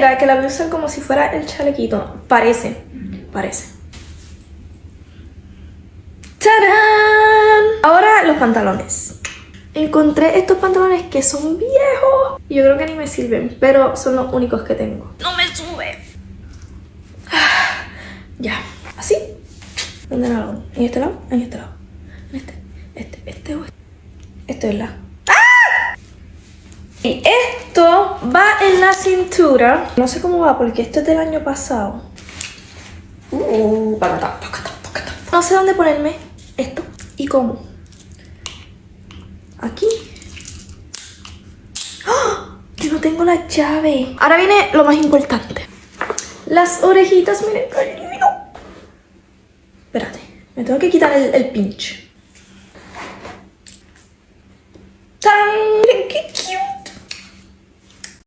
manera que la voy a usar como si fuera el chalequito. Parece. ¡Tarán! Ahora los pantalones. Encontré estos pantalones que son viejos y yo creo que ni me sirven, pero son los únicos que tengo. ¡No me sube! Ya, así. ¿Dónde la hago? ¿En este lado? En este lado. Este o este. Esto es la. ¡Ah! Y esto va en la cintura. No sé cómo va porque esto es del año pasado. No sé dónde ponerme esto y cómo. Aquí. ¡Oh! Yo no tengo la llave. Ahora viene lo más importante. Las orejitas, miren qué lindo. Espérate, me tengo que quitar el pinch.